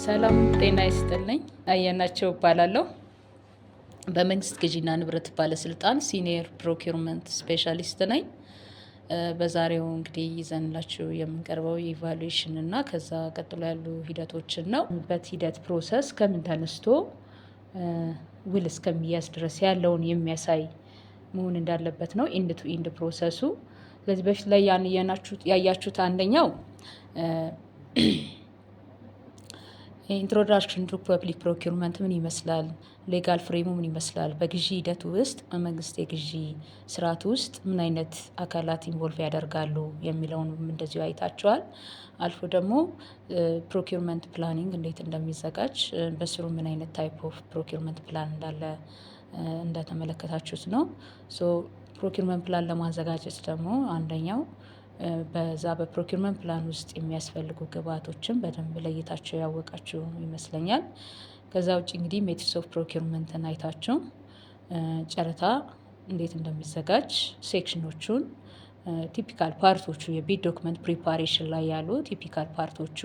ሰላም ጤና ይስጥልኝ። አየናቸው እባላለሁ። በመንግስት ግዢና ንብረት ባለስልጣን ሲኒየር ፕሮኪውርመንት ስፔሻሊስት ነኝ። በዛሬው እንግዲህ ይዘንላችሁ የምንቀርበው ኢቫሉዌሽን እና ከዛ ቀጥሎ ያሉ ሂደቶችን ነው። ሂደት ፕሮሰስ ከምን ተነስቶ ውል እስከሚያዝ ድረስ ያለውን የሚያሳይ መሆን እንዳለበት ነው። ኢንድ ቱ ኢንድ ፕሮሰሱ። ስለዚህ በፊት ላይ ያያችሁት አንደኛው ኢንትሮዳክሽን ቱ ፐብሊክ ፕሮኪውርመንት ምን ይመስላል፣ ሌጋል ፍሬሙ ምን ይመስላል፣ በግዢ ሂደቱ ውስጥ በመንግስት የግዢ ስርዓት ውስጥ ምን አይነት አካላት ኢንቮልቭ ያደርጋሉ የሚለውን እንደዚሁ አይታቸዋል። አልፎ ደግሞ ፕሮኪውርመንት ፕላኒንግ እንዴት እንደሚዘጋጅ በስሩ ምን አይነት ታይፕ ኦፍ ፕሮኪውርመንት ፕላን እንዳለ እንደተመለከታችሁት ነው። ሶ ፕሮኪውርመንት ፕላን ለማዘጋጀት ደግሞ አንደኛው በዛ በፕሮኪውርመንት ፕላን ውስጥ የሚያስፈልጉ ግብዓቶችን በደንብ ለይታችሁ ያወቃችሁ ይመስለኛል። ከዛ ውጭ እንግዲህ ሜትርስ ኦፍ ፕሮኪውርመንትን አይታችሁ ጨረታ እንዴት እንደሚዘጋጅ ሴክሽኖቹን፣ ቲፒካል ፓርቶቹ የቢድ ዶክመንት ፕሪፓሬሽን ላይ ያሉ ቲፒካል ፓርቶቹ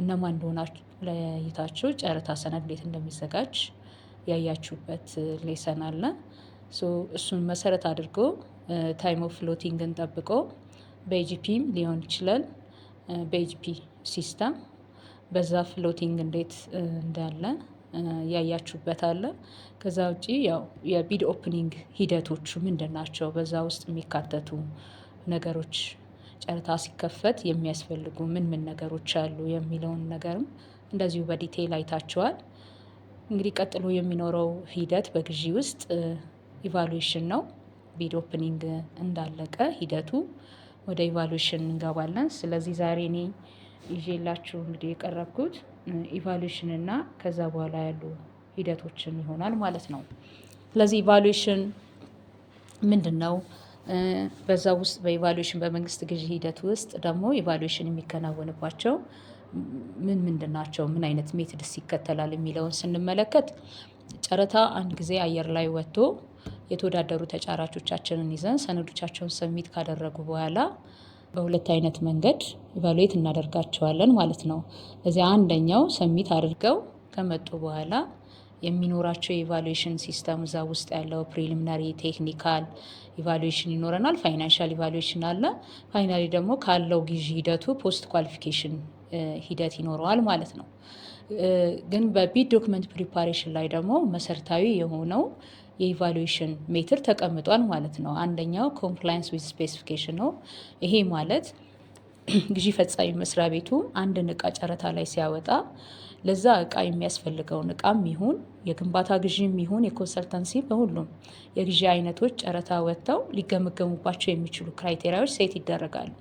እነማን እንደሆናችሁ ለይታችሁ ጨረታ ሰነድ እንዴት እንደሚዘጋጅ ያያችሁበት ሌሰን አለ። እሱን መሰረት አድርጎ ታይም ኦፍ ፍሎቲንግን ጠብቆ በኤጂፒም ሊሆን ይችላል፣ በኤጂፒ ሲስተም በዛ ፍሎቲንግ እንዴት እንዳለ ያያችሁበት አለ። ከዛ ውጪ ያው የቢድ ኦፕኒንግ ሂደቶቹ ምንድን ናቸው፣ በዛ ውስጥ የሚካተቱ ነገሮች፣ ጨረታ ሲከፈት የሚያስፈልጉ ምን ምን ነገሮች አሉ የሚለውን ነገርም እንደዚሁ በዲቴይል አይታችኋል። እንግዲህ ቀጥሎ የሚኖረው ሂደት በግዢ ውስጥ ኢቫሉዌሽን ነው። ቢድ ኦፕኒንግ እንዳለቀ ሂደቱ ወደ ኢቫሉዌሽን እንገባለን። ስለዚህ ዛሬ እኔ ይዤላችሁ እንግዲህ የቀረብኩት ኢቫሉዌሽን እና ከዛ በኋላ ያሉ ሂደቶችን ይሆናል ማለት ነው። ስለዚህ ኢቫሉዌሽን ምንድን ነው? በዛ ውስጥ በኢቫሉዌሽን በመንግስት ግዢ ሂደት ውስጥ ደግሞ ኢቫሉዌሽን የሚከናወንባቸው ምን ምንድን ናቸው፣ ምን አይነት ሜትድስ ይከተላል የሚለውን ስንመለከት ጨረታ አንድ ጊዜ አየር ላይ ወጥቶ የተወዳደሩ ተጫራቾቻችንን ይዘን ሰነዶቻቸውን ሰሚት ካደረጉ በኋላ በሁለት አይነት መንገድ ኢቫሉዌት እናደርጋቸዋለን ማለት ነው። ስለዚህ አንደኛው ሰሚት አድርገው ከመጡ በኋላ የሚኖራቸው የኢቫሉዌሽን ሲስተም እዛ ውስጥ ያለው ፕሪሊሚናሪ ቴክኒካል ኢቫሉዌሽን ይኖረናል፣ ፋይናንሻል ኢቫሉዌሽን አለ። ፋይናሊ ደግሞ ካለው ግዢ ሂደቱ ፖስት ኳሊፊኬሽን ሂደት ይኖረዋል ማለት ነው። ግን በቢድ ዶክመንት ፕሪፓሬሽን ላይ ደግሞ መሰረታዊ የሆነው የኢቫሉዌሽን ሜትር ተቀምጧል ማለት ነው። አንደኛው ኮምፕላያንስ ዊዝ ስፔሲፊኬሽን ነው። ይሄ ማለት ግዢ ፈጻሚ መስሪያ ቤቱ አንድን እቃ ጨረታ ላይ ሲያወጣ ለዛ እቃ የሚያስፈልገውን እቃም ይሁን የግንባታ ግዢም ይሁን የኮንሰልታንሲ በሁሉም የግዢ አይነቶች ጨረታ ወጥተው ሊገመገሙባቸው የሚችሉ ክራይቴሪያዎች ሴት ይደረጋሉ።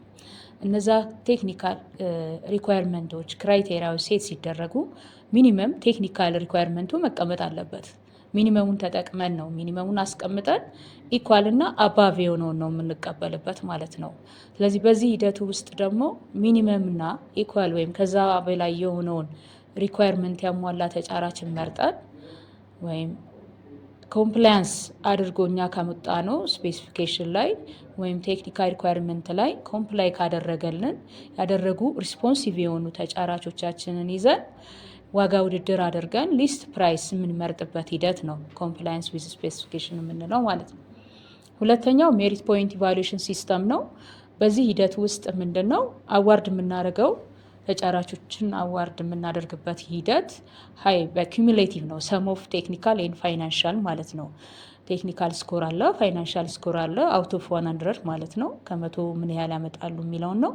እነዛ ቴክኒካል ሪኳየርመንቶች ክራይቴሪያዎች ሴት ሲደረጉ ሚኒመም ቴክኒካል ሪኳየርመንቱ መቀመጥ አለበት። ሚኒመሙን ተጠቅመን ነው ሚኒመሙን አስቀምጠን ኢኳል እና አባቭ የሆነውን ነው የምንቀበልበት ማለት ነው። ስለዚህ በዚህ ሂደቱ ውስጥ ደግሞ ሚኒመም እና ኢኳል ወይም ከዛ በላይ የሆነውን ሪኳየርመንት ያሟላ ተጫራችን መርጠን ወይም ኮምፕላያንስ አድርጎ እኛ ካመጣ ነው ስፔሲፊኬሽን ላይ ወይም ቴክኒካል ሪኳየርመንት ላይ ኮምፕላይ ካደረገልን ያደረጉ ሪስፖንሲቭ የሆኑ ተጫራቾቻችንን ይዘን ዋጋ ውድድር አድርገን ሊስት ፕራይስ የምንመርጥበት ሂደት ነው ኮምፕላያንስ ዊዝ ስፔሲፊኬሽን የምንለው ማለት ነው። ሁለተኛው ሜሪት ፖይንት ኢቫሉዌሽን ሲስተም ነው። በዚህ ሂደት ውስጥ ምንድን ነው አዋርድ የምናደርገው ተጫራቾችን አዋርድ የምናደርግበት ሂደት ሀይ በኩሙሌቲቭ ነው። ሰም ኦፍ ቴክኒካል ኤንድ ፋይናንሻል ማለት ነው። ቴክኒካል ስኮር አለ፣ ፋይናንሻል ስኮር አለ። አውት ኦፍ 100 ማለት ነው። ከመቶ ምን ያህል ያመጣሉ የሚለውን ነው።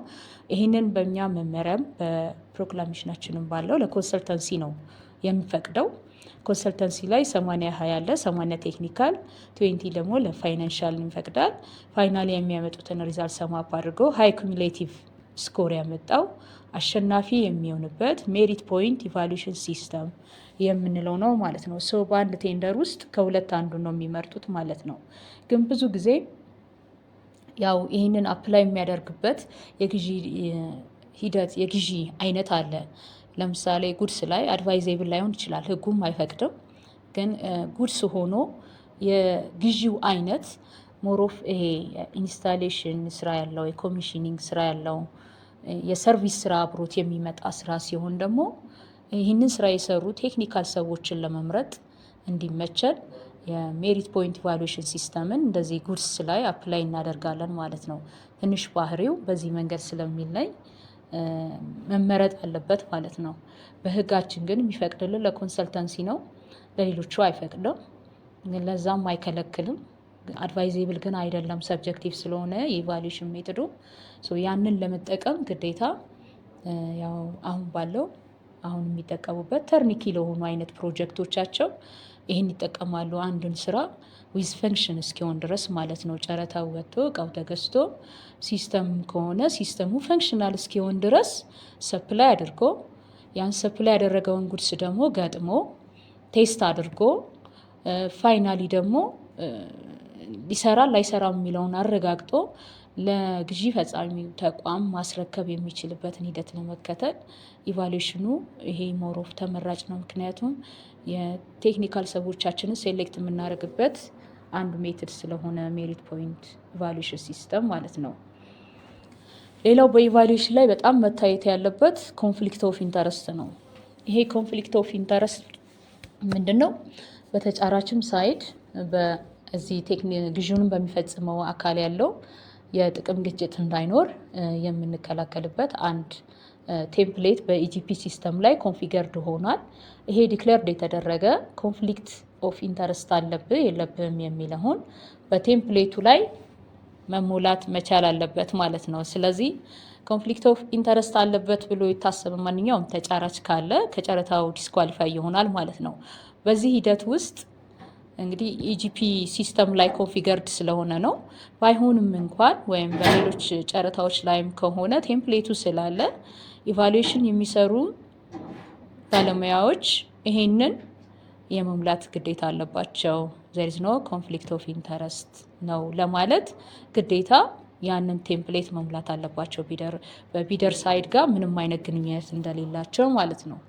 ይህንን በእኛ መመሪያም በፕሮክላሜሽናችንም ባለው ለኮንሰልተንሲ ነው የሚፈቅደው። ኮንሰልተንሲ ላይ 80/20 አለ። 80 ቴክኒካል 20 ደግሞ ለፋይናንሻል ይፈቅዳል። ፋይናሊ የሚያመጡትን ሪዛልት ሰማፕ አድርገው ሃይ ኩሙሌቲቭ ስኮር ያመጣው አሸናፊ የሚሆንበት ሜሪት ፖይንት ኢቫሉዌሽን ሲስተም የምንለው ነው ማለት ነው። ሰው በአንድ ቴንደር ውስጥ ከሁለት አንዱ ነው የሚመርጡት ማለት ነው። ግን ብዙ ጊዜ ያው ይህንን አፕላይ የሚያደርግበት የግዢ ሂደት የግዢ አይነት አለ። ለምሳሌ ጉድስ ላይ አድቫይዜብል ላይሆን ይችላል፣ ህጉም አይፈቅድም። ግን ጉድስ ሆኖ የግዢው አይነት ሞሮፍ ይሄ ኢንስታሌሽን ስራ ያለው የኮሚሽኒንግ ስራ ያለው የሰርቪስ ስራ አብሮት የሚመጣ ስራ ሲሆን ደግሞ ይህንን ስራ የሰሩ ቴክኒካል ሰዎችን ለመምረጥ እንዲመቸል የሜሪት ፖይንት ኢቫሉዌሽን ሲስተምን እንደዚህ ጉድስ ላይ አፕላይ እናደርጋለን ማለት ነው። ትንሽ ባህሪው በዚህ መንገድ ስለሚለይ መመረጥ አለበት ማለት ነው። በህጋችን ግን የሚፈቅድልን ለኮንሰልተንሲ ነው፣ ለሌሎቹ አይፈቅድም፣ ግን ለዛም አይከለክልም። አድቫይዜብል ግን አይደለም፣ ሰብጀክቲቭ ስለሆነ የኢቫሉዌሽን ሜቶዱ ያንን ለመጠቀም ግዴታ ያው አሁን የሚጠቀሙበት ተርኒኪ ለሆኑ አይነት ፕሮጀክቶቻቸው ይህን ይጠቀማሉ። አንድን ስራ ዊዝ ፈንክሽን እስኪሆን ድረስ ማለት ነው። ጨረታው ወጥቶ እቃው ተገዝቶ ሲስተም ከሆነ ሲስተሙ ፈንክሽናል እስኪሆን ድረስ ሰፕላይ አድርጎ ያን ሰፕላይ ያደረገውን ጉድስ ደግሞ ገጥሞ ቴስት አድርጎ ፋይናሊ ደግሞ ሊሰራ ላይሰራም የሚለውን አረጋግጦ ለግዢ ፈጻሚው ተቋም ማስረከብ የሚችልበትን ሂደት ለመከተል ኢቫሉዌሽኑ ይሄ ሞሮፍ ተመራጭ ነው። ምክንያቱም የቴክኒካል ሰዎቻችንን ሴሌክት የምናደርግበት አንዱ ሜትድ ስለሆነ ሜሪት ፖይንት ኢቫሉዌሽን ሲስተም ማለት ነው። ሌላው በኢቫሉዌሽን ላይ በጣም መታየት ያለበት ኮንፍሊክት ኦፍ ኢንተረስት ነው። ይሄ ኮንፍሊክት ኦፍ ኢንተረስት ምንድን ነው? በተጫራችም ሳይድ በዚህ ግዢውንም በሚፈጽመው አካል ያለው የጥቅም ግጭት እንዳይኖር የምንከላከልበት አንድ ቴምፕሌት በኢጂፒ ሲስተም ላይ ኮንፊገርድ ሆኗል። ይሄ ዲክሌርድ የተደረገ ኮንፍሊክት ኦፍ ኢንተረስት አለብህ የለብህም የሚለውን በቴምፕሌቱ ላይ መሞላት መቻል አለበት ማለት ነው። ስለዚህ ኮንፍሊክት ኦፍ ኢንተረስት አለበት ብሎ የታሰበ ማንኛውም ተጫራች ካለ ከጨረታው ዲስኳሊፋይ ይሆናል ማለት ነው። በዚህ ሂደት ውስጥ እንግዲህ ኢጂፒ ሲስተም ላይ ኮንፊገርድ ስለሆነ ነው። ባይሆንም እንኳን ወይም በሌሎች ጨረታዎች ላይም ከሆነ ቴምፕሌቱ ስላለ ኢቫሉዌሽን የሚሰሩ ባለሙያዎች ይሄንን የመሙላት ግዴታ አለባቸው። there is no conflict of interest ነው ለማለት ግዴታ ያንን ቴምፕሌት መሙላት አለባቸው። በቢደር ሳይድ ጋር ምንም አይነት ግንኙነት እንደሌላቸው ማለት ነው።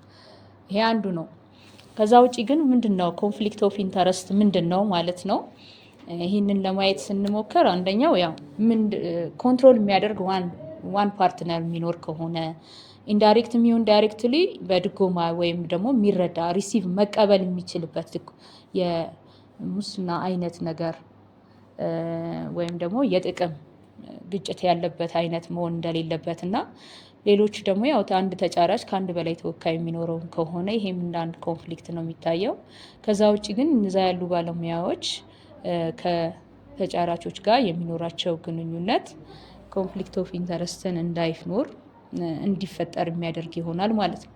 ይሄ አንዱ ነው። ከዛ ውጪ ግን ምንድነው ኮንፍሊክት ኦፍ ኢንተረስት ምንድነው ማለት ነው? ይህንን ለማየት ስንሞክር አንደኛው ያው ኮንትሮል የሚያደርግ ዋን ፓርትነር የሚኖር ከሆነ ኢንዳይሬክት የሚሆን ዳይሬክትሊ በድጎማ ወይም ደግሞ የሚረዳ ሪሲቭ መቀበል የሚችልበት የሙስና አይነት ነገር ወይም ደግሞ የጥቅም ግጭት ያለበት አይነት መሆን እንደሌለበት እና ሌሎች ደግሞ ያው አንድ ተጫራች ከአንድ በላይ ተወካይ የሚኖረው ከሆነ ይሄም እንደ አንድ ኮንፍሊክት ነው የሚታየው። ከዛ ውጭ ግን እነዛ ያሉ ባለሙያዎች ከተጫራቾች ጋር የሚኖራቸው ግንኙነት ኮንፍሊክት ኦፍ ኢንተረስትን እንዳይኖር እንዲፈጠር የሚያደርግ ይሆናል ማለት ነው።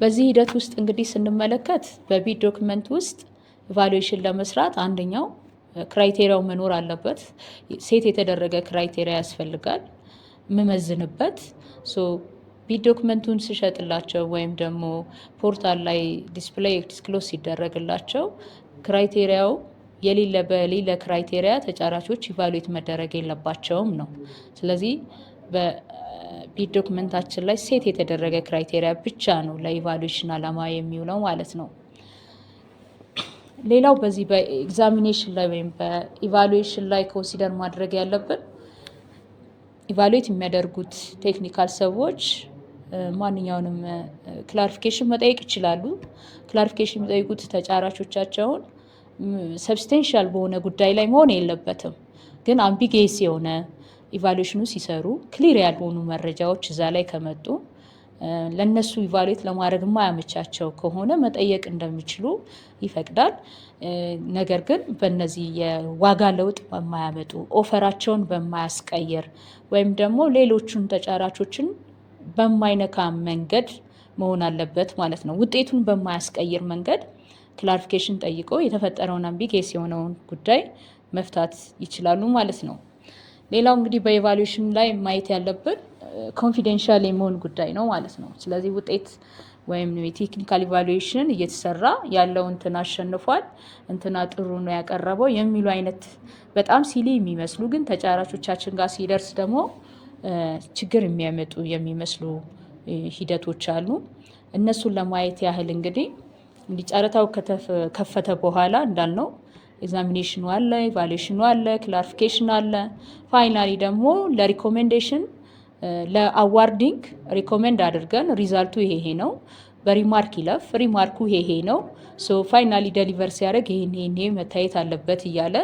በዚህ ሂደት ውስጥ እንግዲህ ስንመለከት በቢድ ዶክመንት ውስጥ ኢቫሉዌሽን ለመስራት አንደኛው ክራይቴሪያው መኖር አለበት። ሴት የተደረገ ክራይቴሪያ ያስፈልጋል የምመዝንበት። ቢድ ዶክመንቱን ስሸጥላቸው ወይም ደግሞ ፖርታል ላይ ዲስፕሌይ ዲስክሎስ ሲደረግላቸው ክራይቴሪያው በሌለ ክራይቴሪያ ተጫራቾች ኢቫሉዌት መደረግ የለባቸውም ነው። ስለዚህ በቢድ ዶክመንታችን ላይ ሴት የተደረገ ክራይቴሪያ ብቻ ነው ለኢቫሉዌሽን ዓላማ የሚውለው ማለት ነው። ሌላው በዚህ በኤግዛሚኔሽን ላይ ወይም በኢቫሉዌሽን ላይ ኮንሲደር ማድረግ ያለብን ኢቫሉዌት የሚያደርጉት ቴክኒካል ሰዎች ማንኛውንም ክላሪፊኬሽን መጠየቅ ይችላሉ። ክላሪፊኬሽን የሚጠይቁት ተጫራቾቻቸውን ሰብስቴንሻል በሆነ ጉዳይ ላይ መሆን የለበትም። ግን አምቢጌስ የሆነ ኢቫሉዌሽኑ ሲሰሩ ክሊር ያልሆኑ መረጃዎች እዛ ላይ ከመጡ ለነሱ ኢቫሉዌት ለማድረግ የማያመቻቸው ከሆነ መጠየቅ እንደሚችሉ ይፈቅዳል። ነገር ግን በእነዚህ የዋጋ ለውጥ በማያመጡ ኦፈራቸውን በማያስቀይር ወይም ደግሞ ሌሎቹን ተጫራቾችን በማይነካ መንገድ መሆን አለበት ማለት ነው። ውጤቱን በማያስቀይር መንገድ ክላሪፊኬሽን ጠይቆ የተፈጠረውን አምቢጌስ የሆነውን ጉዳይ መፍታት ይችላሉ ማለት ነው። ሌላው እንግዲህ በኢቫሉዌሽን ላይ ማየት ያለብን ኮንፊደንሻል የመሆን ጉዳይ ነው ማለት ነው። ስለዚህ ውጤት ወይም የቴክኒካል ኢቫሉዌሽን እየተሰራ ያለው እንትና አሸንፏል፣ እንትና ጥሩ ነው ያቀረበው የሚሉ አይነት በጣም ሲሊ የሚመስሉ ግን ተጫራቾቻችን ጋር ሲደርስ ደግሞ ችግር የሚያመጡ የሚመስሉ ሂደቶች አሉ። እነሱን ለማየት ያህል እንግዲህ ጨረታው ከፈተ በኋላ እንዳልነው ኤግዛሚኔሽኑ አለ፣ ኢቫሉዌሽኑ አለ፣ ክላሪፊኬሽን አለ። ፋይናሊ ደግሞ ለሪኮሜንዴሽን ለአዋርዲንግ ሪኮሜንድ አድርገን ሪዛልቱ ይሄ ነው፣ በሪማርክ ይለፍ፣ ሪማርኩ ይሄ ነው፣ ሶ ፋይናሊ ደሊቨር ሲያደርግ ይሄ መታየት አለበት እያለ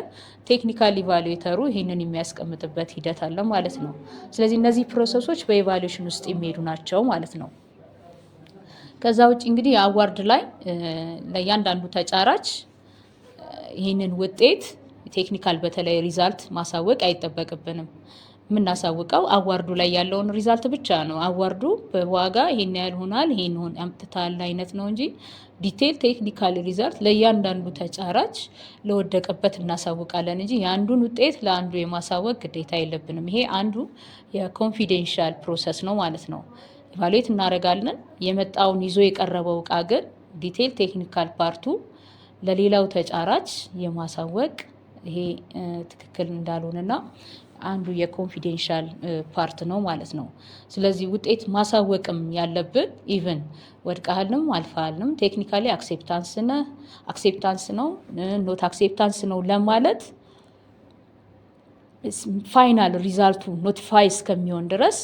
ቴክኒካል ኢቫሉዌተሩ ይሄንን የሚያስቀምጥበት ሂደት አለ ማለት ነው። ስለዚህ እነዚህ ፕሮሰሶች በኢቫሉዌሽን ውስጥ የሚሄዱ ናቸው ማለት ነው። ከዛ ውጭ እንግዲህ የአዋርድ ላይ ለእያንዳንዱ ተጫራች ይህንን ውጤት ቴክኒካል በተለይ ሪዛልት ማሳወቅ አይጠበቅብንም። የምናሳውቀው አዋርዱ ላይ ያለውን ሪዛልት ብቻ ነው። አዋርዱ በዋጋ ይሄን ያህል ሆናል፣ ይሄን አምጥታል አይነት ነው እንጂ ዲቴል ቴክኒካል ሪዛልት ለእያንዳንዱ ተጫራች ለወደቀበት እናሳውቃለን እንጂ የአንዱን ውጤት ለአንዱ የማሳወቅ ግዴታ የለብንም። ይሄ አንዱ የኮንፊዴንሻል ፕሮሰስ ነው ማለት ነው። ኢቫሉዌት እናደርጋለን። የመጣውን ይዞ የቀረበው እቃ ግን ዲቴል ቴክኒካል ፓርቱ ለሌላው ተጫራች የማሳወቅ ይሄ ትክክል እንዳልሆነና አንዱ የኮንፊዴንሻል ፓርት ነው ማለት ነው። ስለዚህ ውጤት ማሳወቅም ያለብን ኢቭን ወድቀሃልም አልፈሃልም ቴክኒካሊ አክሴፕታንስ ነው ኖት አክሴፕታንስ ነው ለማለት ፋይናል ሪዛልቱ ኖቲፋይ እስከሚሆን ድረስ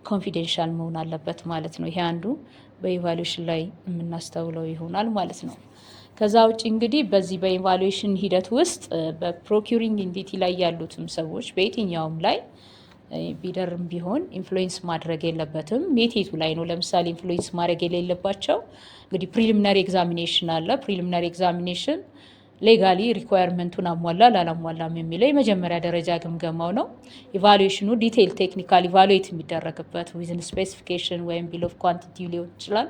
ኮንፊዴንሻል መሆን አለበት ማለት ነው። ይሄ አንዱ በኢቫሉዌሽን ላይ የምናስተውለው ይሆናል ማለት ነው። ከዛ ውጭ እንግዲህ በዚህ በኢቫሉዌሽን ሂደት ውስጥ በፕሮኪሪንግ ኢንቲቲ ላይ ያሉትም ሰዎች በየትኛውም ላይ ቢደርም ቢሆን ኢንፍሉዌንስ ማድረግ የለበትም። ሜቴቱ ላይ ነው ለምሳሌ ኢንፍሉዌንስ ማድረግ የሌለባቸው እንግዲህ ፕሪሊሚናሪ ኤግዛሚኔሽን አለ። ፕሪሊሚናሪ ኤግዛሚኔሽን ሌጋሊ ሪኳየርመንቱን አሟላል አላሟላም የሚለው የመጀመሪያ ደረጃ ግምገማው ነው። ኢቫሉዌሽኑ ዲቴይል ቴክኒካል ኢቫሉዌት የሚደረግበት ዊዝን ስፔሲፊኬሽን ወይም ቢል ኦፍ ኳንቲቲ ሊሆን ይችላል፣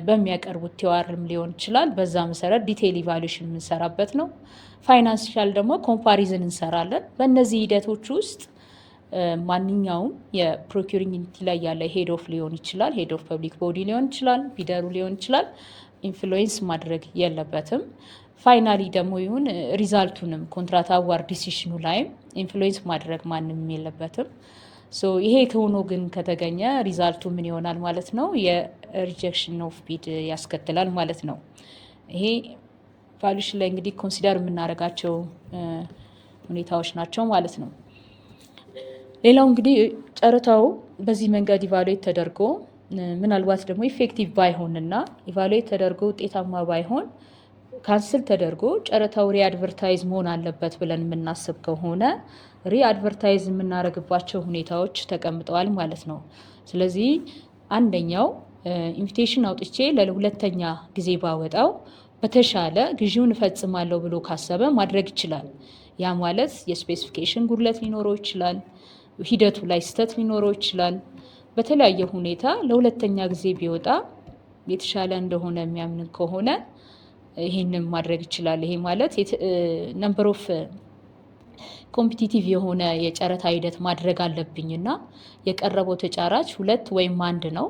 በሚያቀርቡት ቲዋርም ሊሆን ይችላል። በዛ መሰረት ዲቴይል ኢቫሉዌሽን የምንሰራበት ነው። ፋይናንሻል ደግሞ ኮምፓሪዝን እንሰራለን። በእነዚህ ሂደቶች ውስጥ ማንኛውም የፕሮኪሪንግ ኢንቲቲ ላይ ያለ ሄድ ኦፍ ሊሆን ይችላል፣ ሄድ ኦፍ ፐብሊክ ቦዲ ሊሆን ይችላል፣ ቢደሩ ሊሆን ይችላል፣ ኢንፍሉዌንስ ማድረግ የለበትም። ፋይናሊ ደግሞ ይሁን ሪዛልቱንም ኮንትራት አዋርድ ዲሲሽኑ ላይም ኢንፍሉዌንስ ማድረግ ማንም የለበትም። ይሄ ከሆኖ ግን ከተገኘ ሪዛልቱ ምን ይሆናል ማለት ነው? የሪጀክሽን ኦፍ ቢድ ያስከትላል ማለት ነው። ይሄ ቫሉዌሽን ላይ እንግዲህ ኮንሲደር የምናደርጋቸው ሁኔታዎች ናቸው ማለት ነው። ሌላው እንግዲህ ጨረታው በዚህ መንገድ ኢቫሉዌት ተደርጎ ምናልባት ደግሞ ኢፌክቲቭ ባይሆንና ኢቫሉዌት ተደርጎ ውጤታማ ባይሆን ካንስል ተደርጎ ጨረታው ሪአድቨርታይዝ መሆን አለበት ብለን የምናስብ ከሆነ ሪአድቨርታይዝ የምናደርግባቸው ሁኔታዎች ተቀምጠዋል ማለት ነው። ስለዚህ አንደኛው ኢንቪቴሽን አውጥቼ ለሁለተኛ ጊዜ ባወጣው በተሻለ ግዢውን እፈጽማለሁ ብሎ ካሰበ ማድረግ ይችላል። ያ ማለት የስፔሲፊኬሽን ጉድለት ሊኖረው ይችላል፣ ሂደቱ ላይ ስህተት ሊኖረው ይችላል። በተለያየ ሁኔታ ለሁለተኛ ጊዜ ቢወጣ የተሻለ እንደሆነ የሚያምን ከሆነ ይህንን ማድረግ ይችላል። ይሄ ማለት ነምበር ኦፍ ኮምፒቲቲቭ የሆነ የጨረታ ሂደት ማድረግ አለብኝና የቀረበው ተጫራች 2 ወይም 1 ነው።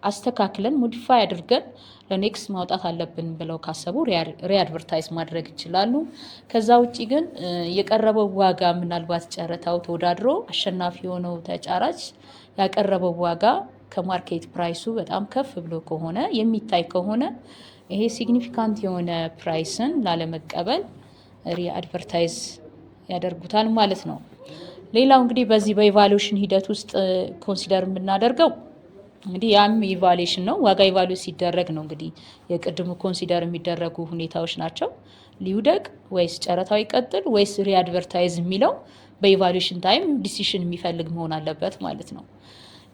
አስተካክለን ሞዲፋይ አድርገን ለኔክስት ማውጣት አለብን ብለው ካሰቡ ሪአድቨርታይዝ ማድረግ ይችላሉ። ከዛ ውጭ ግን የቀረበው ዋጋ ምናልባት ጨረታው ተወዳድሮ አሸናፊ የሆነው ተጫራች ያቀረበው ዋጋ ከማርኬት ፕራይሱ በጣም ከፍ ብሎ ከሆነ የሚታይ ከሆነ ይሄ ሲግኒፊካንት የሆነ ፕራይስን ላለመቀበል ሪአድቨርታይዝ ያደርጉታል ማለት ነው። ሌላው እንግዲህ በዚህ በኢቫሉዌሽን ሂደት ውስጥ ኮንሲደር የምናደርገው እንግዲህ ያም ኢቫሉዌሽን ነው። ዋጋ ኢቫሉዌት ሲደረግ ነው እንግዲህ የቅድሙ ኮንሲደር የሚደረጉ ሁኔታዎች ናቸው። ሊውደቅ ወይስ ጨረታው ይቀጥል ወይስ ሪአድቨርታይዝ የሚለው በኢቫሉዌሽን ታይም ዲሲሽን የሚፈልግ መሆን አለበት ማለት ነው።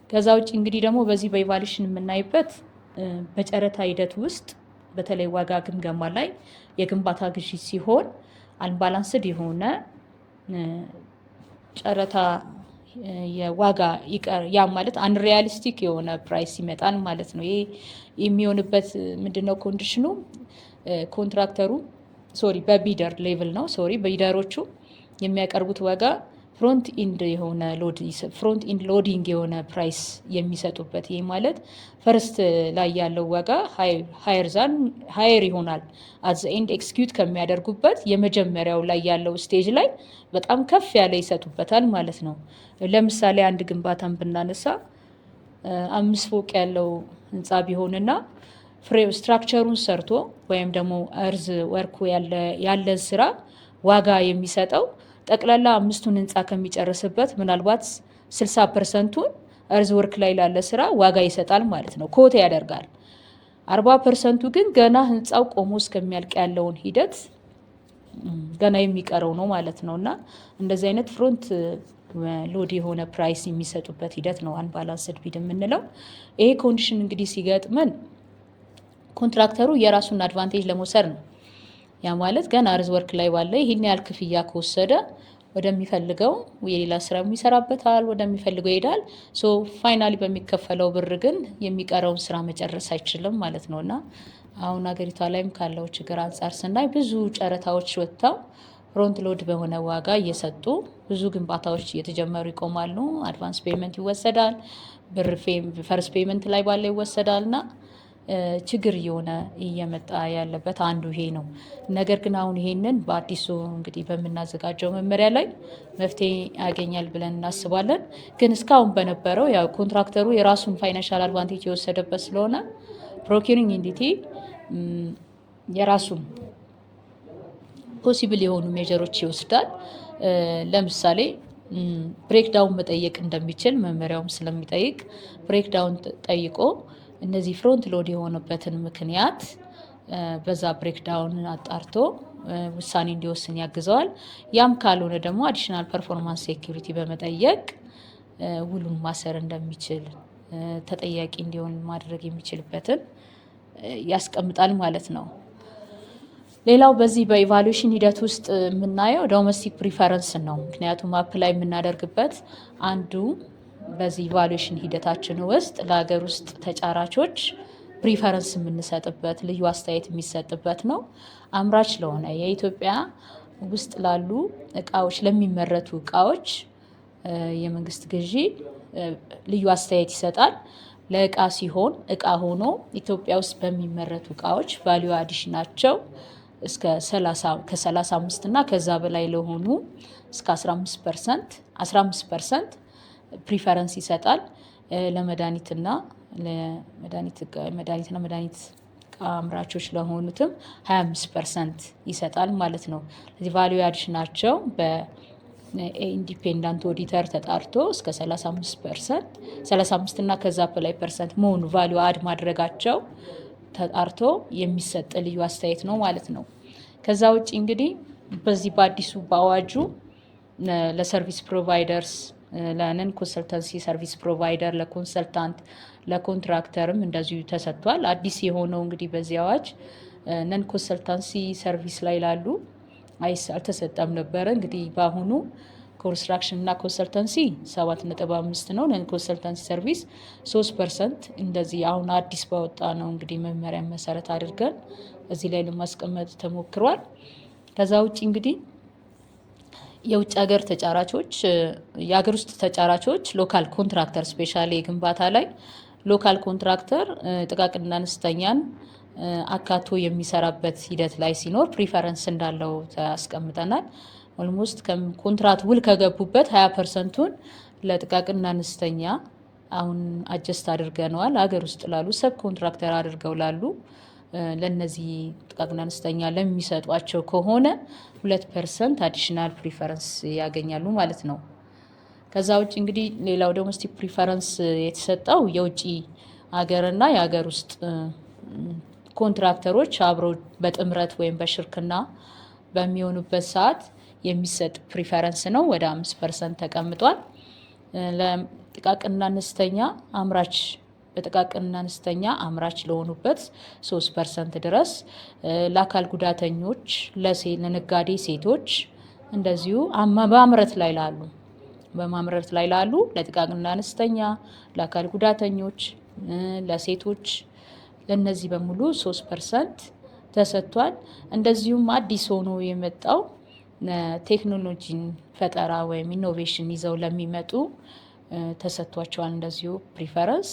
ከዛ ውጭ እንግዲህ ደግሞ በዚህ በኢቫሉዌሽን የምናይበት በጨረታ ሂደት ውስጥ በተለይ ዋጋ ግምገማ ላይ የግንባታ ግዢ ሲሆን አንባላንስድ የሆነ ጨረታ የዋጋ ያ ማለት አንሪያሊስቲክ የሆነ ፕራይስ ይመጣል ማለት ነው። ይሄ የሚሆንበት ምንድነው ኮንዲሽኑ? ኮንትራክተሩ በቢደር ሌቭል ነው ቢደሮቹ የሚያቀርቡት ዋጋ ፍሮንት ኢንድ ሎዲንግ የሆነ ፕራይስ የሚሰጡበት። ይህ ማለት ፈርስት ላይ ያለው ዋጋ ሃየር ይሆናል አት ኤንድ ኤክስኪዩት ከሚያደርጉበት የመጀመሪያው ላይ ያለው ስቴጅ ላይ በጣም ከፍ ያለ ይሰጡበታል ማለት ነው። ለምሳሌ አንድ ግንባታን ብናነሳ 5 ፎቅ ያለው ህንፃ ቢሆንና ፍሬም ስትራክቸሩን ሰርቶ ወይም ደግሞ እርዝ ወርኩ ያለ ስራ ዋጋ የሚሰጠው ጠቅላላ 5ቱን ህንፃ ከሚጨርስበት ምናልባት 60%ቱን እርዝ ወርክ ላይ ላለ ስራ ዋጋ ይሰጣል ማለት ነው፣ ኮታ ያደርጋል። 40%ቱ ግን ገና ህንፃው ቆሞ እስከሚያልቅ ያለውን ሂደት ገና የሚቀረው ነው ማለት ነው። እና እንደዚህ አይነት ፍሮንት ሎድ የሆነ ፕራይስ የሚሰጡበት ሂደት ነው አንባላንስድ ቢድ የምንለው። ይሄ ኮንዲሽን እንግዲህ ሲገጥመን ኮንትራክተሩ የራሱን አድቫንቴጅ ለመውሰድ ነው። ያ ማለት ገና እርዝ ወርክ ላይ ባለ ይህን ያህል ክፍያ ከወሰደ ወደሚፈልገው የሌላ ስራ የሚሰራበታል፣ ወደሚፈልገው ይሄዳል። ሶ ፋይናሊ በሚከፈለው ብር ግን የሚቀረውን ስራ መጨረስ አይችልም ማለት ነው። እና አሁን ሀገሪቷ ላይም ካለው ችግር አንጻር ስናይ ብዙ ጨረታዎች ወጥተው ፍሮንት ሎድ በሆነ ዋጋ እየሰጡ ብዙ ግንባታዎች እየተጀመሩ ይቆማሉ። አድቫንስ ፔመንት ይወሰዳል፣ ብር ፈርስት ፔመንት ላይ ባለ ይወሰዳል እና ችግር እየሆነ እየመጣ ያለበት አንዱ ይሄ ነው። ነገር ግን አሁን ይሄንን በአዲሱ እንግዲህ በምናዘጋጀው መመሪያ ላይ መፍትሄ ያገኛል ብለን እናስባለን። ግን እስካሁን በነበረው ያው ኮንትራክተሩ የራሱን ፋይናንሻል አድቫንቴጅ የወሰደበት ስለሆነ ፕሮኪሪንግ ኢንቲቲ የራሱን ፖሲብል የሆኑ ሜጀሮች ይወስዳል። ለምሳሌ ብሬክዳውን መጠየቅ እንደሚችል መመሪያውም ስለሚጠይቅ ብሬክዳውን ጠይቆ እነዚህ ፍሮንት ሎድ የሆነበትን ምክንያት በዛ ብሬክዳውን አጣርቶ ውሳኔ እንዲወስን ያግዘዋል። ያም ካልሆነ ደግሞ አዲሽናል ፐርፎርማንስ ሴኩሪቲ በመጠየቅ ውሉን ማሰር እንደሚችል ተጠያቂ እንዲሆን ማድረግ የሚችልበትን ያስቀምጣል ማለት ነው። ሌላው በዚህ በኢቫሉዌሽን ሂደት ውስጥ የምናየው ዶሜስቲክ ፕሪፈረንስ ነው። ምክንያቱም አፕላይ የምናደርግበት አንዱ በዚህ ኢቫሉዌሽን ሂደታችን ውስጥ ለሀገር ውስጥ ተጫራቾች ፕሪፈረንስ የምንሰጥበት ልዩ አስተያየት የሚሰጥበት ነው። አምራች ለሆነ የኢትዮጵያ ውስጥ ላሉ እቃዎች ለሚመረቱ እቃዎች የመንግስት ግዢ ልዩ አስተያየት ይሰጣል። ለእቃ ሲሆን እቃ ሆኖ ኢትዮጵያ ውስጥ በሚመረቱ እቃዎች ቫልዩ አዲሽናቸው እስከ 35 እና ከዛ በላይ ለሆኑ እስከ 15% ፕሪፈረንስ ይሰጣል። ለመድኃኒትና መድኃኒት አምራቾች ለሆኑትም 25% ይሰጣል ማለት ነው። ስለዚህ ቫልዩ አዲሽናቸው በኢንዲፔንዳንት ኦዲተር ተጣርቶ እስከ 35% እና ከዛ በላይ ፐርሰንት መሆኑ ቫልዩ አድ ማድረጋቸው ተጣርቶ የሚሰጥ ልዩ አስተያየት ነው ማለት ነው። ከዛ ውጭ እንግዲህ በዚህ በአዲሱ በአዋጁ ለሰርቪስ ፕሮቫይደርስ ለነን ኮንሰልተንሲ ሰርቪስ ፕሮቫይደር፣ ለኮንሰልታንት፣ ለኮንትራክተርም እንደዚሁ ተሰጥቷል። አዲስ የሆነው እንግዲህ በዚህ አዋጅ ነን ኮንሰልታንሲ ሰርቪስ ላይ ላሉ አልተሰጠም ነበረ። እንግዲህ በአሁኑ ኮንስትራክሽን እና ኮንሰልተንሲ 7.5 ነው። ነን ኮንሰልታንሲ ሰርቪስ 3%። እንደዚህ አሁን አዲስ ባወጣ ነው እንግዲህ መመሪያ መሰረት አድርገን እዚህ ላይ ለማስቀመጥ ተሞክሯል። ከዛ ውጭ እንግዲህ የውጭ ሀገር ተጫራቾች፣ የሀገር ውስጥ ተጫራቾች ሎካል ኮንትራክተር ስፔሻሊ የግንባታ ላይ ሎካል ኮንትራክተር ጥቃቅንና አነስተኛን አካቶ የሚሰራበት ሂደት ላይ ሲኖር ፕሪፈረንስ እንዳለው አስቀምጠናል። ኦልሞስት ኮንትራት ውል ከገቡበት 20%ቱን ለጥቃቅንና አነስተኛ አሁን አጀስት አድርገነዋል። ሀገር ውስጥ ላሉ ሰብ ኮንትራክተር አድርገው ላሉ ለነዚህ ጥቃቅንና አነስተኛ ለሚሰጧቸው ከሆነ 2% አዲሽናል ፕሪፈረንስ ያገኛሉ ማለት ነው። ከዛ ውጭ እንግዲህ ሌላው ዶሜስቲክ ፕሪፈረንስ የተሰጠው የውጭ ሀገርና የሀገር ውስጥ ኮንትራክተሮች አብረው በጥምረት ወይም በሽርክና በሚሆኑበት ሰዓት የሚሰጥ ፕሪፈረንስ ነው። ወደ 5% ተቀምጧል። ለጥቃቅንና አነስተኛ አምራች በጥቃቅንና አነስተኛ አምራች ለሆኑበት 3% ድረስ፣ ለአካል ጉዳተኞች፣ ለነጋዴ ሴቶች እንደዚሁ በማምረት ላይ ላሉ ለጥቃቅንና አነስተኛ፣ ለአካል ጉዳተኞች፣ ለሴቶች ለነዚህ በሙሉ 3% ተሰጥቷል። እንደዚሁም አዲስ ሆኖ የመጣው ቴክኖሎጂን ፈጠራ ወይም ኢኖቬሽን ይዘው ለሚመጡ ተሰጥቷቸዋል እንደዚሁ ፕሪፈረንስ።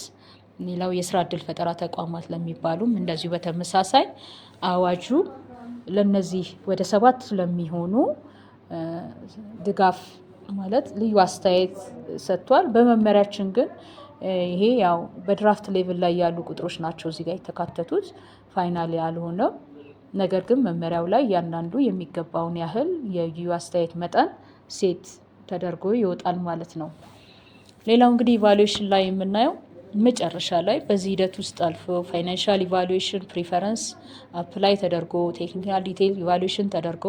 ሌላው የስራ እድል ፈጠራ ተቋማት ለሚባሉም እንደዚሁ በተመሳሳይ አዋጁ ለነዚህ ወደ 7 ለሚሆኑ ድጋፍ ማለት ልዩ አስተያየት ሰጥቷል። በመመሪያችን ግን ይሄ ያው በድራፍት ሌቭል ላይ ያሉ ቁጥሮች ናቸው እዚህ ጋር የተካተቱት ፋይናል ያልሆነው። ነገር ግን መመሪያው ላይ እያንዳንዱ የሚገባውን ያህል የልዩ አስተያየት መጠን ሴት ተደርጎ ይወጣል ማለት ነው። ሌላው እንግዲህ ኢቫሉዌሽን ላይ የምናየው መጨረሻ ላይ በዚህ ሂደት ውስጥ አልፎ ፋይናንሻል ኢቫሉዌሽን ፕሪፈረንስ አፕላይ ተደርጎ ቴክኒካል ዲቴይል ኢቫሉዌሽን ተደርጎ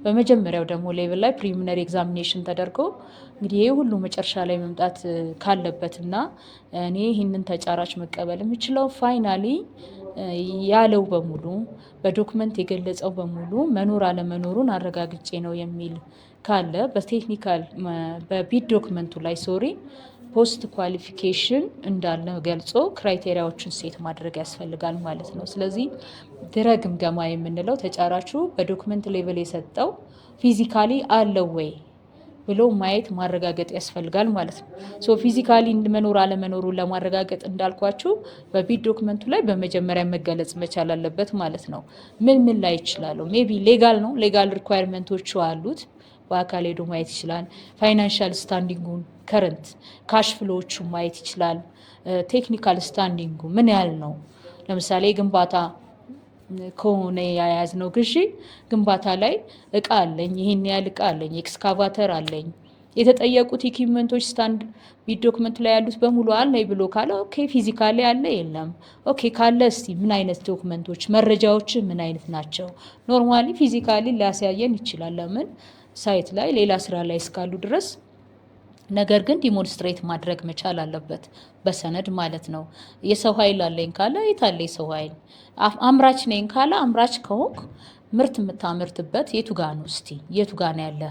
በመጀመሪያው ደግሞ ሌቭል ላይ ፕሪሊሚነሪ ኤግዛሚኔሽን ተደርጎ እንግዲህ ይህ ሁሉ መጨረሻ ላይ መምጣት ካለበትና እኔ ይህንን ተጫራች መቀበል የምችለው ፋይናሊ ያለው በሙሉ በዶክመንት የገለጸው በሙሉ መኖር አለመኖሩን አረጋግጬ ነው የሚል ካለ በቴክኒካል በቢድ ዶክመንቱ ላይ ፖስት ኳሊፊኬሽን እንዳለ ገልጾ ክራይቴሪያዎችን ሴት ማድረግ ያስፈልጋል ማለት ነው። ስለዚህ ድህረ ግምገማ የምንለው ተጫራቹ በዶክመንት ሌቭል የሰጠው ፊዚካሊ አለው ወይ ብሎ ማየት ማረጋገጥ ያስፈልጋል ማለት ነው። ሶ ፊዚካሊ መኖር አለመኖሩን ለማረጋገጥ እንዳልኳችሁ በቢድ ዶክመንቱ ላይ በመጀመሪያ መገለጽ መቻል አለበት ማለት ነው። ምን ላይ ይችላሉ? ሜቢ ሌጋል ነው፣ ሌጋል ሪኳየርመንቶቹ አሉት። በአካል ሄዶ ማየት ይችላል። ፋይናንሻል ስታንዲንጉን ከረንት ካሽ ፍሎዎቹ ማየት ይችላል። ቴክኒካል ስታንዲንጉ ምን ያህል ነው? ለምሳሌ ግንባታ ከሆነ የያዝነው ግዢ ግንባታ ላይ እቃ አለኝ፣ ይሄን ያህል እቃ አለኝ፣ ኤክስካቫተር አለኝ፣ የተጠየቁት ኢኩዊፕመንቶች ስታንድ ቢድ ዶክመንት ላይ ያሉት በሙሉ አለኝ ብሎ ካለ ኦኬ፣ ፊዚካሊ አለ የለም፣ ኦኬ ካለ እስቲ ምን አይነት ዶክመንቶች መረጃዎች ምን አይነት ናቸው? ኖርማሊ ፊዚካሊ ሊያሳየን ይችላል። ለምን ሳይት ላይ ሌላ ስራ ላይ እስካሉ ድረስ ነገር ግን ዲሞንስትሬት ማድረግ መቻል አለበት በሰነድ ማለት ነው። የሰው ኃይል አለኝ ካለ የታለ የሰው ኃይል? አምራች ነኝ ካለ አምራች ከሆንክ ምርት የምታመርትበት የቱ ጋ ነው? እስቲ የቱ ጋ ነው ያለ?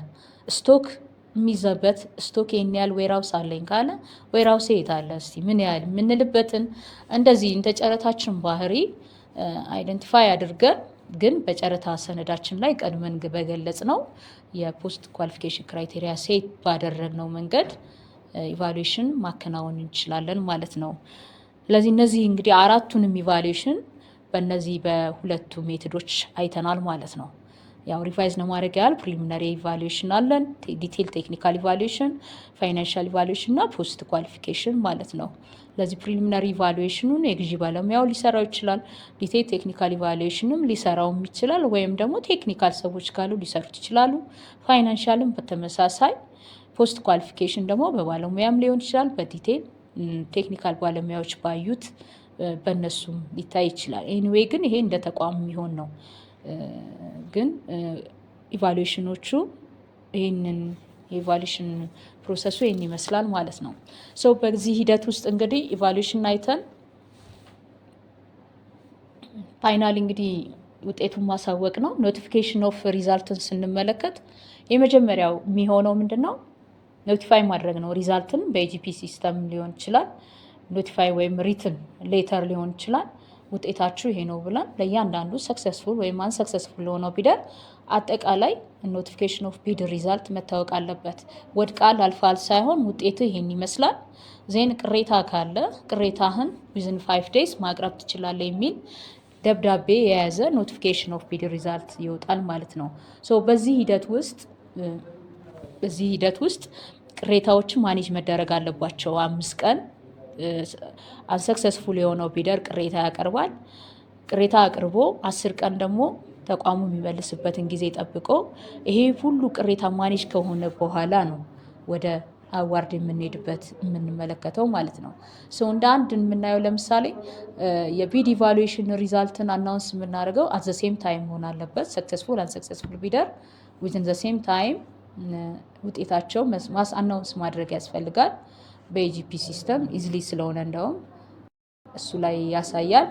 ስቶክ የሚይዘበት ስቶክ ይሄን ያህል ዌራውስ አለኝ ካለ ዌራውስ የት አለ? እስቲ ምን ያህል የምንልበትን እንደዚህ እንደ ጨረታችን ባህሪ አይደንቲፋይ አድርገን ግን በጨረታ ሰነዳችን ላይ ቀድመን በገለጽ ነው የፖስት ኳሊፊኬሽን ክራይቴሪያ ሴት ባደረግነው መንገድ ኢቫሉዌሽን ማከናወን እንችላለን ማለት ነው። ስለዚህ እነዚህ እንግዲህ አራቱንም ኢቫሉዌሽን በእነዚህ በሁለቱ ሜቶዶች አይተናል ማለት ነው። ያው ሪቫይዝ ነው ማድረግ ያህል ፕሪሊሚናሪ ኢቫሉዌሽን አለን፣ ዲቴል ቴክኒካል ኢቫሉዌሽን፣ ፋይናንሻል ኢቫሉዌሽን እና ፖስት ኳሊፊኬሽን ማለት ነው። ለዚህ ፕሪሊሚናሪ ኢቫሉዌሽኑን የግዢ ባለሙያው ሊሰራው ይችላል። ዲቴል ቴክኒካል ኢቫሉዌሽንም ሊሰራውም ይችላል፣ ወይም ደግሞ ቴክኒካል ሰዎች ካሉ ሊሰሩት ይችላሉ። ፋይናንሻልም በተመሳሳይ፣ ፖስት ኳሊፊኬሽን ደግሞ በባለሙያም ሊሆን ይችላል፣ በዲቴል ቴክኒካል ባለሙያዎች ባዩት በእነሱም ሊታይ ይችላል። ኤኒዌይ ግን ይሄ እንደ ተቋም የሚሆን ነው። ግን ኢቫሉዌሽኖቹ ይህንን የኢቫሉዌሽን ፕሮሰሱ ይህን ይመስላል ማለት ነው። ሶ በዚህ ሂደት ውስጥ እንግዲህ ኢቫሉዌሽን አይተን ፋይናል እንግዲህ ውጤቱን ማሳወቅ ነው። ኖቲፊኬሽን ኦፍ ሪዛልትን ስንመለከት የመጀመሪያው የሚሆነው ምንድን ነው? ኖቲፋይ ማድረግ ነው። ሪዛልትን በኤጂፒ ሲስተም ሊሆን ይችላል፣ ኖቲፋይ ወይም ሪትን ሌተር ሊሆን ይችላል። ውጤታችሁ ይሄ ነው ብለን ለእያንዳንዱ ሰክሰስፉል ወይም አንሰክሰስፉል ለሆነው ቢደር አጠቃላይ ኖቲፊኬሽን ኦፍ ቢድ ሪዛልት መታወቅ አለበት። ወድቃል አልፋል ሳይሆን ውጤቱ ይሄን ይመስላል። ዜን ቅሬታ ካለ ቅሬታህን ዊዝን 5 ዴይስ ማቅረብ ትችላለህ የሚል ደብዳቤ የያዘ ኖቲፊኬሽን ኦፍ ቢድ ሪዛልት ይወጣል ማለት ነው። ሶ በዚህ ሂደት ውስጥ ቅሬታዎችን ማኔጅ መደረግ አለባቸው። 5 ቀን አንሰክሰስፉል የሆነው ቢደር ቅሬታ ያቀርባል። ቅሬታ አቅርቦ 10 ቀን ደግሞ ተቋሙ የሚመልስበትን ጊዜ ጠብቆ ይሄ ሁሉ ቅሬታ ማኔጅ ከሆነ በኋላ ነው ወደ አዋርድ የምንመለከተው ማለት ነው። እንደ አንድ የምናየው ለምሳሌ የቢድ ኢቫሉዌሽን ሪዛልትን አናውንስ የምናደርገው አት ዘ ሴም ታይም መሆን አለበት። ሰክሰስፉል አንሰክሰስፉል ቢደር ዊዝን ዘ ሴም ታይም ውጤታቸው አናውንስ ማድረግ ያስፈልጋል። በኤጂፒ ሲስተም ኢዝሊ ስለሆነ እንደውም እሱ ላይ ያሳያል።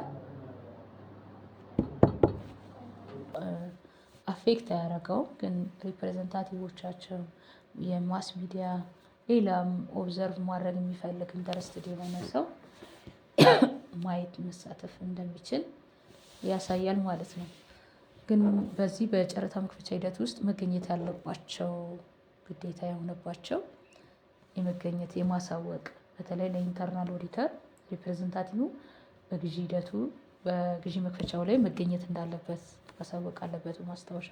አፌክት ያደረገው ግን ሪፕሬዘንታቲቮቻቸው የማስ ሚዲያ ሌላም ኦብዘርቭ ማድረግ የሚፈልግ ኢንተረስትድ የሆነ ሰው ማየት መሳተፍ እንደሚችል ያሳያል ማለት ነው። ግን በዚህ በጨረታ መክፈቻ ሂደት ውስጥ መገኘት ያለባቸው ግዴታ የሆነባቸው የመገኘት የማሳወቅ በተለይ ለኢንተርናል ኦዲተር ሪፕሬዘንታቲቭ በግዢ ሂደቱ በግዢ መክፈቻው ላይ መገኘት እንዳለበት ማሳወቅ አለበት። ማስታወሻ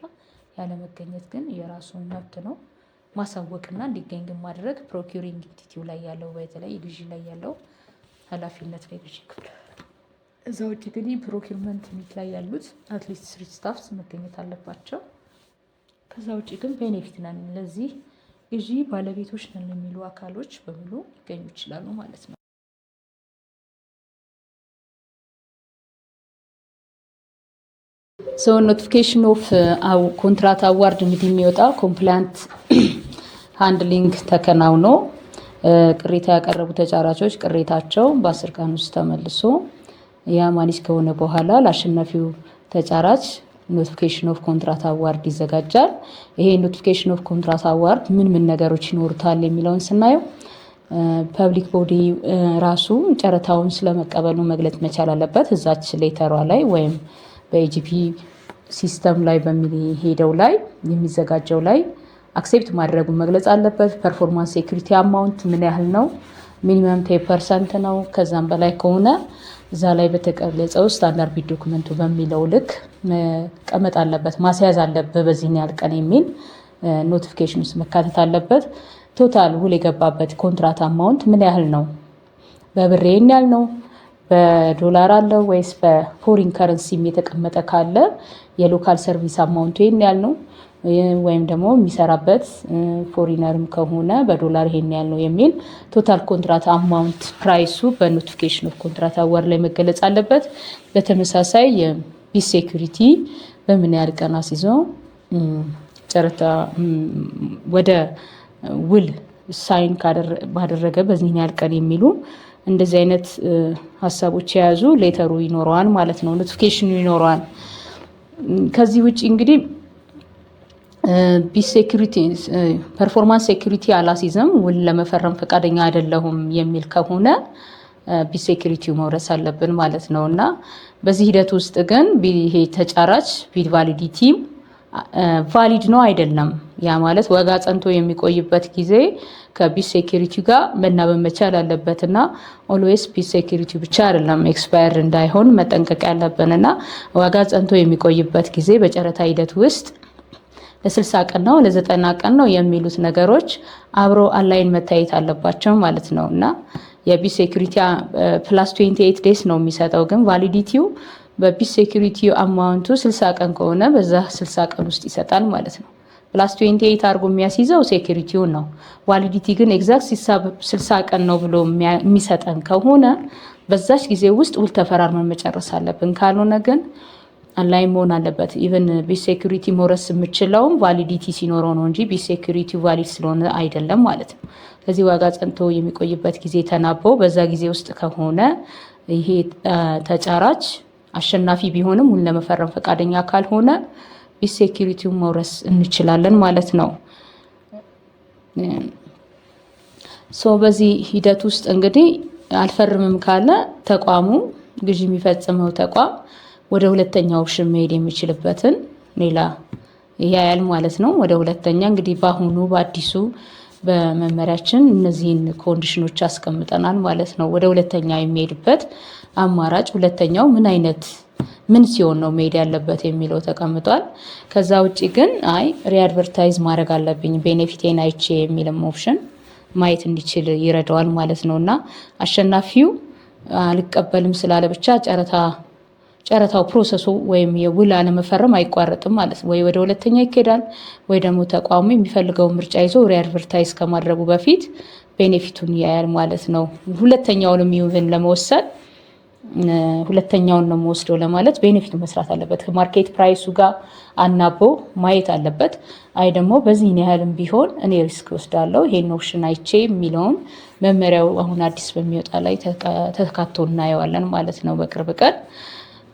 ያለ መገኘት ግን የራሱን መብት ነው። ማሳወቅና እንዲገኝ ግን ማድረግ ፕሮኪሪንግ ኢንቲቲው ላይ ያለው በተለይ ግዢ ላይ ያለው ኃላፊነት ላይ ግዢ ክፍል። እዛ ውጭ ግን ፕሮኪርመንት ዩኒት ላይ ያሉት አትሊስት 3 ስታፍስ መገኘት አለባቸው። ከዛ ውጭ ግን ቤኔፊት ነን ለዚህ ግዢ ባለቤቶች ነን የሚሉ አካሎች በሙሉ ሊገኙ ይችላሉ ማለት ነው። ኖቲፊኬሽን ኦፍ ኮንትራት አዋርድ እንግዲህ የሚወጣው ኮምፕላንት ሃንድሊንግ ተከናውኖ ቅሬታ ያቀረቡ ተጫራቾች ቅሬታቸው በ10 ቀን ውስጥ ተመልሶ ያ ማኒጅ ከሆነ በኋላ ለአሸናፊው ተጫራች ኖቲፊኬሽን ኦፍ ኮንትራት አዋርድ ይዘጋጃል። ይሄ ኖቲፊኬሽን ኦፍ ኮንትራት አዋርድ ምን ነገሮች ይኖሩታል የሚለውን ስናየው ፐብሊክ ቦዲ ራሱ ጨረታውን ስለመቀበሉ መግለጽ መቻል አለበት። እዛች ሌተሯ ላይ ወይም በኤጂፒ ሲስተም ላይ በሚሄደው ላይ የሚዘጋጀው ላይ አክሴፕት ማድረጉን መግለጽ አለበት። ፐርፎርማንስ ሴኩሪቲ አማውንት ምን ያህል ነው? ሚኒመም 10% ነው። ከዛም በላይ ከሆነ እዛ ላይ በተቀለጸው ስታንዳርድ ቢድ ዶክመንቱ በሚለው ልክ መቀመጥ አለበት። ማስያዝ አለበት በዚህ ያህል ቀን የሚል ኖቲፊኬሽን ውስጥ መካተት አለበት። ቶታል ውል የገባበት ኮንትራት አማውንት ምን ያህል ነው? በብር ይሄን ያህል ነው? በዶላር አለው ወይስ በፎሪን ከረንሲም የተቀመጠ ካለ የሎካል ሰርቪስ አማውንቱ ይሄን ያህል ነው? ወይም ደግሞ የሚሰራበት ፎሪነርም ከሆነ በዶላር ይሄን ያህል ነው የሚል ቶታል ኮንትራት አማውንት ፕራይሱ በኖቲፊኬሽን ኦፍ ኮንትራት አዋርድ ላይ መገለጽ አለበት። በተመሳሳይ የቢድ ሴኩሪቲ በምን ያህል ቀን አስይዞ ጨረታ ወደ ውል ሳይን ባደረገ በዚህ ያህል ቀን የሚሉ እንደዚህ አይነት ሀሳቦች የያዙ ሌተሩ ይኖረዋል ማለት ነው። ኖቲፊኬሽኑ ይኖረዋል። ከዚህ ውጪ እንግዲህ ቢድ ሴኩሪቲ ፐርፎርማንስ ሴኩሪቲ አላሲዝም ውል ለመፈረም ፈቃደኛ አይደለሁም የሚል ከሆነ ቢድ ሴኩሪቲው መውረስ አለብን ማለት ነው። እና በዚህ ሂደት ውስጥ ግን ይሄ ተጫራች ቢድ ቫሊዲቲ ቫሊድ ነው አይደለም፣ ያ ማለት ዋጋ ጸንቶ የሚቆይበት ጊዜ ከቢድ ሴኩሪቲ ጋር መናበብ መቻል አለበት እና ኦልዌይስ ቢድ ሴኩሪቲ ብቻ አይደለም ኤክስፓየር እንዳይሆን መጠንቀቅ ያለብን እና ዋጋ ጸንቶ የሚቆይበት ጊዜ በጨረታ ሂደት ውስጥ ለ60 ቀን ነው ለ90 ቀን ነው የሚሉት ነገሮች አብሮ አላይን መታየት አለባቸው ማለት ነው። እና የቢድ ሴኩሪቲ ፕላስ 28 ዴይስ ነው የሚሰጠው፣ ግን ቫሊዲቲው በቢድ ሴኩሪቲ አማውንቱ 60 ቀን ከሆነ በዛ 60 ቀን ውስጥ ይሰጣል ማለት ነው። ፕላስ 28 አድርጎ የሚያስይዘው ሴኩሪቲውን ነው። ቫሊዲቲ ግን ኤግዛክት 60 ቀን ነው ብሎ የሚሰጠን ከሆነ በዛች ጊዜ ውስጥ ውል ተፈራርመን መጨረስ አለብን። ካልሆነ ግን ላይ መሆን አለበት። ኢቨን ቢድ ሴኩሪቲ መውረስ የምችለውም ቫሊዲቲ ሲኖረው ነው እንጂ ቢድ ሴኩሪቲ ቫሊድ ስለሆነ አይደለም ማለት ነው። ስለዚህ ዋጋ ጸንቶ የሚቆይበት ጊዜ ተናበው በዛ ጊዜ ውስጥ ከሆነ ይሄ ተጫራች አሸናፊ ቢሆንም ውል ለመፈረም ፈቃደኛ ካልሆነ ቢድ ሴኩሪቲውን መውረስ እንችላለን ማለት ነው። በዚህ ሂደት ውስጥ እንግዲህ አልፈርምም ካለ ተቋሙ ግዢ የሚፈጽመው ተቋም ወደ ሁለተኛው ኦፕሽን መሄድ የሚችልበትን ሌላ ያያል ማለት ነው። ወደ ሁለተኛ እንግዲህ በአሁኑ በአዲሱ በመመሪያችን እነዚህን ኮንዲሽኖች አስቀምጠናል ማለት ነው። ወደ ሁለተኛ የሚሄድበት አማራጭ ሁለተኛው ምን ሲሆን ነው መሄድ ያለበት የሚለው ተቀምጧል። ከዛ ውጭ ግን ሪአድቨርታይዝ ማድረግ አለብኝ ቤኔፊቴን አይቼ የሚልም ኦፕሽን ማየት እንዲችል ይረዳዋል ማለት ነው። እና አሸናፊው አልቀበልም ስላለ ብቻ ጨረታው ፕሮሰሱ ወይም የውል አለመፈረም አይቋረጥም ማለት ነው። ወይ ወደ ሁለተኛ ይኬዳል ወይ ደግሞ ተቋሙ የሚፈልገው ምርጫ ይዞ ሪአድቨርታይዝ ከማድረጉ በፊት ቤኔፊቱን ያያል ማለት ነው። ሁለተኛውንም ይሁን ለመወሰን ሁለተኛውን ነው የምወስደው ለማለት ቤኔፊቱ መስራት አለበት። ከማርኬት ፕራይሱ ጋር አናቦ ማየት አለበት። ደግሞ በዚህ ያህልም ቢሆን እኔ ሪስክ ወስዳለሁ ይሄን ኦፕሽን አይቼ የሚለውን መመሪያው አሁን አዲስ በሚወጣ ላይ ተካቶ እናየዋለን ማለት ነው በቅርብ ቀን።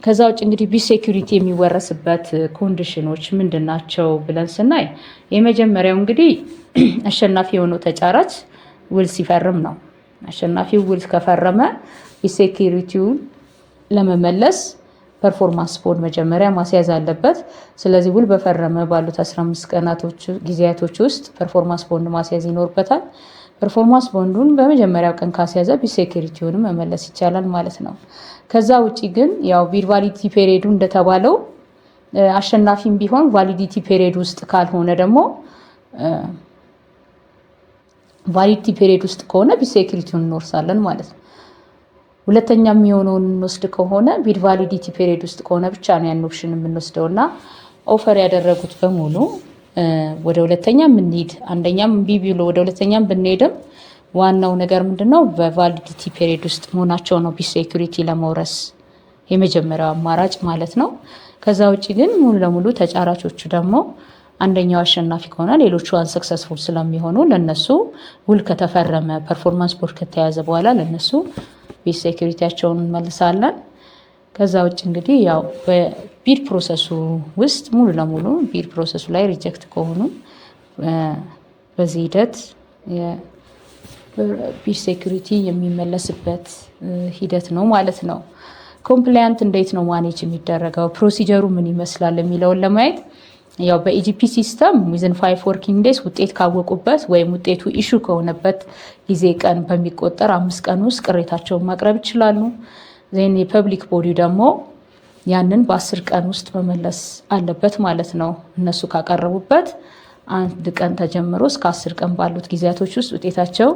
ከዛ ውጭ እንግዲህ ቢድ ሴኩሪቲ የሚወረስበት ኮንዲሽኖች ምንድን ናቸው ብለን ስናይ የመጀመሪያው እንግዲህ አሸናፊ የሆነው ተጫራች ውል ሲፈርም ነው። አሸናፊው ውል ከፈረመ ቢድ ሴኩሪቲውን ለመመለስ ፐርፎርማንስ ቦንድ መጀመሪያ ማስያዝ አለበት። ስለዚህ ውል በፈረመ ባሉት 15 ቀናቶች ጊዜያቶች ውስጥ ፐርፎርማንስ ቦንድ ማስያዝ ይኖርበታል። ፐርፎርማንስ ቦንዱን በመጀመሪያው ቀን ካስያዘ ቢድ ሴኩሪቲውንም መመለስ ይቻላል ማለት ነው። ከዛ ውጪ ግን ያው ቢድ ቫሊዲቲ ፔሪዮዱ እንደተባለው አሸናፊም ቢሆን ቫሊዲቲ ፔሪዮድ ውስጥ ካልሆነ ደግሞ ቫሊዲቲ ፔሪዮድ ውስጥ ከሆነ ቢድ ሴኩሪቲውን እንወርሳለን ማለት ነው። ሁለተኛ የሚሆነውን እንወስድ ከሆነ ቢድ ቫሊዲቲ ፔሪዮድ ውስጥ ከሆነ ብቻ ነው ያን ኦፕሽን የምንወስደው እና ኦፈር ያደረጉት በሙሉ ወደ ሁለተኛ የምንሄድ አንደኛም እምቢ ብሎ ወደ ሁለተኛም ብንሄድም ዋናው ነገር ምንድነው በቫሊዲቲ ፔሪድ ውስጥ መሆናቸው ነው ቢት ሴኩሪቲ ለመውረስ የመጀመሪያው አማራጭ ማለት ነው። ከዛ ውጭ ግን ሙሉ ለሙሉ ተጫራቾቹ ደግሞ አንደኛው አሸናፊ ከሆነ ሌሎቹ አንሰክሰስፉል ስለሚሆኑ ለነሱ ውል ከተፈረመ ፐርፎርማንስ ቦርድ ከተያዘ በኋላ ለነሱ ቢት ሴኩሪቲያቸውን እንመልሳለን። ከዛ ውጭ እንግዲህ ያው በቢድ ፕሮሰሱ ውስጥ ሙሉ ለሙሉ ቢድ ፕሮሰሱ ላይ ሪጀክት ከሆኑ በዚህ ሂደት ቢት ሴኩሪቲ የሚመለስበት ሂደት ነው ማለት ነው። ኮምፕላያንት እንዴት ነው ማኔጅ የሚደረገው ፕሮሲጀሩ ምን ይመስላል የሚለውን ለማየት ያው በኢጂፒ ሲስተም ዊዝን 5 ወርኪንግ ዴይስ ውጤት ካወቁበት ወይም ውጤቱ ኢሹ ከሆነበት ጊዜ ቀን በሚቆጠር 5 ቀን ውስጥ ቅሬታቸውን ማቅረብ ይችላሉ። ዜን የፐብሊክ ቦዲ ደግሞ ያንን በ10 ቀን ውስጥ መመለስ አለበት ማለት ነው። እነሱ ካቀረቡበት 1 ቀን ተጀምሮ እስከ 10 ቀን ባሉት ጊዜያቶች ውስጥ ውጤታቸው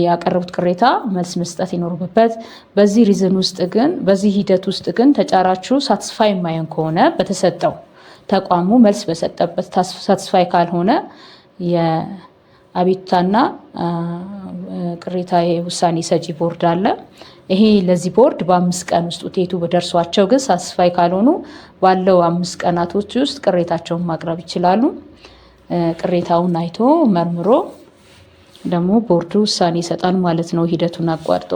ያቀረቡት ቅሬታ መልስ መስጠት ይኖርበት። በዚህ ሪዝን ውስጥ ግን በዚህ ሂደት ውስጥ ግን ተጫራቹ ሳትስፋይ የማይሆን ከሆነ በተሰጠው ተቋሙ መልስ በሰጠበት ሳትስፋይ ካልሆነ የአቤቱታና ቅሬታ የውሳኔ ሰጪ ቦርድ አለ። ይሄ ለዚህ ቦርድ በ5 ቀን ውስጥ ውጤቱ በደርሷቸው ግን ሳትስፋይ ካልሆኑ ባለው 5 ቀናቶች ውስጥ ቅሬታቸውን ማቅረብ ይችላሉ። ቅሬታውን አይቶ መርምሮ ደግሞ ቦርዱ ውሳኔ ይሰጣል ማለት ነው ሂደቱን አቋርጦ